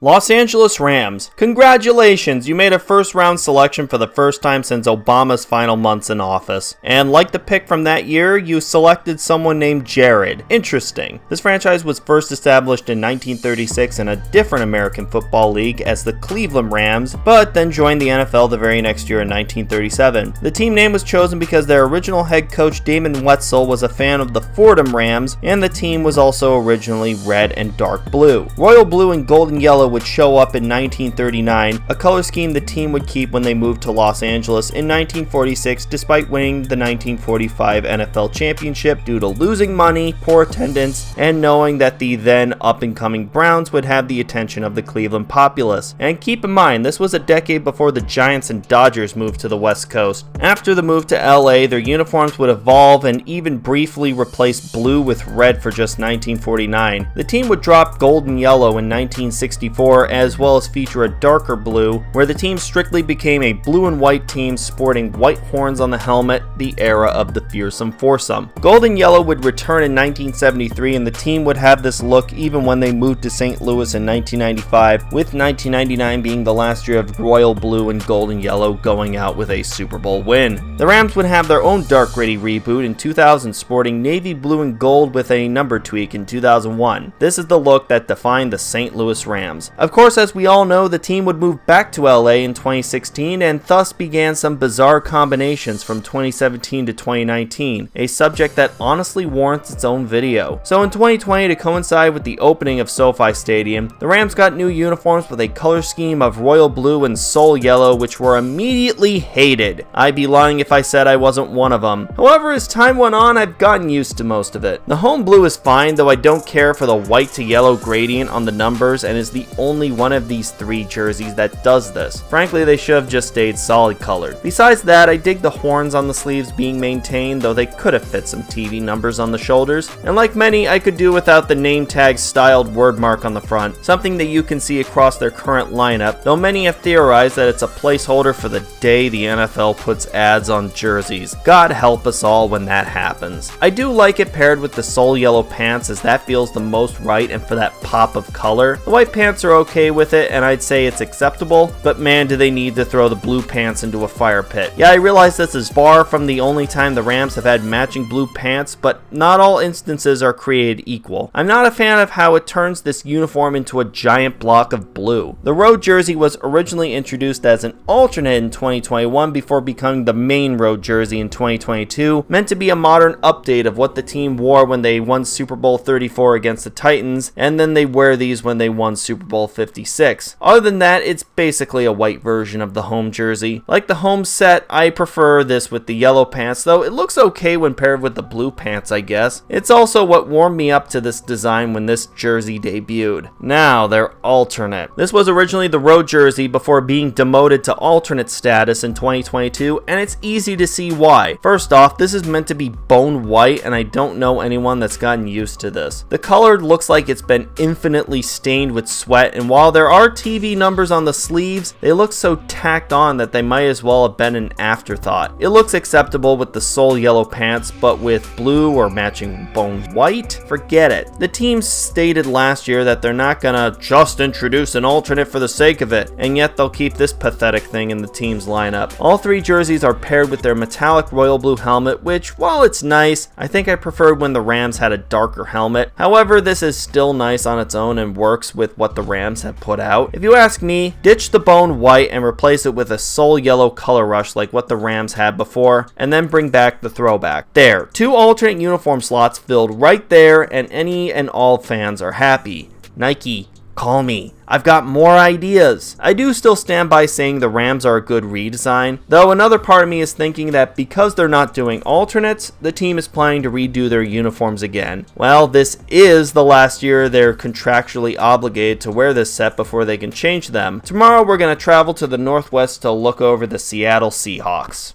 Los Angeles Rams, congratulations, you made a first-round selection for the first time since Obama's final months in office. And like the pick from that year, you selected someone named Jared. Interesting. This franchise was first established in 1936 in a different American Football League as the Cleveland Rams, but then joined the NFL the very next year in 1937. The team name was chosen because their original head coach Damon Wetzel was a fan of the Fordham Rams, and the team was also originally red and dark blue. Royal blue and golden yellow would show up in 1939, a color scheme the team would keep when they moved to Los Angeles in 1946 despite winning the 1945 NFL championship due to losing money, poor attendance, and knowing that the then up-and-coming Browns would have the attention of the Cleveland populace. And keep in mind, this was a decade before the Giants and Dodgers moved to the West Coast. After the move to LA, their uniforms would evolve and even briefly replace blue with red for just 1949. The team would drop gold and yellow in 1964 as well as feature a darker blue, where the team strictly became a blue and white team sporting white horns on the helmet, the era of the fearsome foursome. Gold and yellow would return in 1973 and the team would have this look even when they moved to St. Louis in 1995, with 1999 being the last year of royal blue and gold and yellow going out with a Super Bowl win. The Rams would have their own dark gritty reboot in 2000 sporting navy blue and gold with a number tweak in 2001. This is the look that defined the St. Louis Rams. Of course, as we all know, the team would move back to LA in 2016 and thus began some bizarre combinations from 2017 to 2019, a subject that honestly warrants its own video. So in 2020, to coincide with the opening of SoFi Stadium, the Rams got new uniforms with a color scheme of royal blue and soul yellow, which were immediately hated. I'd be lying if I said I wasn't one of them. However, as time went on, I've gotten used to most of it. The home blue is fine, though I don't care for the white to yellow gradient on the numbers and is the only one of these three jerseys that does this. Frankly, they should have just stayed solid colored. Besides that, I dig the horns on the sleeves being maintained, though they could have fit some TV numbers on the shoulders. And like many, I could do without the name tag styled word mark on the front, something that you can see across their current lineup, though many have theorized that it's a placeholder for the day the NFL puts ads on jerseys. God help us all when that happens. I do like it paired with the soul yellow pants, as that feels the most right and for that pop of color. The white pants are okay with it and I'd say it's acceptable, but man, do they need to throw the blue pants into a fire pit. Yeah, I realize this is far from the only time the Rams have had matching blue pants, but not all instances are created equal. I'm not a fan of how it turns this uniform into a giant block of blue. The road jersey was originally introduced as an alternate in 2021 before becoming the main road jersey in 2022, meant to be a modern update of what the team wore when they won Super Bowl 34 against the Titans, and then they wear these when they won Super Bowl 56. Other than that, it's basically a white version of the home jersey. Like the home set, I prefer this with the yellow pants, though it looks okay when paired with the blue pants, I guess. It's also what warmed me up to this design when this jersey debuted. Now, their alternate. This was originally the road jersey before being demoted to alternate status in 2022, and it's easy to see why. First off, this is meant to be bone white, and I don't know anyone that's gotten used to this. The color looks like it's been infinitely stained with sweat, and while there are TV numbers on the sleeves, they look so tacked on that they might as well have been an afterthought. It looks acceptable with the soul yellow pants, but with blue or matching bone white? Forget it. The team stated last year that they're not gonna just introduce an alternate for the sake of it, and yet they'll keep this pathetic thing in the team's lineup. All three jerseys are paired with their metallic royal blue helmet, which, while it's nice, I think I preferred when the Rams had a darker helmet. However, this is still nice on its own and works with what the Rams have put out. If you ask me, ditch the bone white and replace it with a soul yellow color rush like what the Rams had before, and then bring back the throwback. There, two alternate uniform slots filled right there, and any and all fans are happy. Nike, call me. I've got more ideas. I do still stand by saying the Rams are a good redesign, though another part of me is thinking that because they're not doing alternates, the team is planning to redo their uniforms again. Well, this is the last year they're contractually obligated to wear this set before they can change them. Tomorrow we're going to travel to the Northwest to look over the Seattle Seahawks.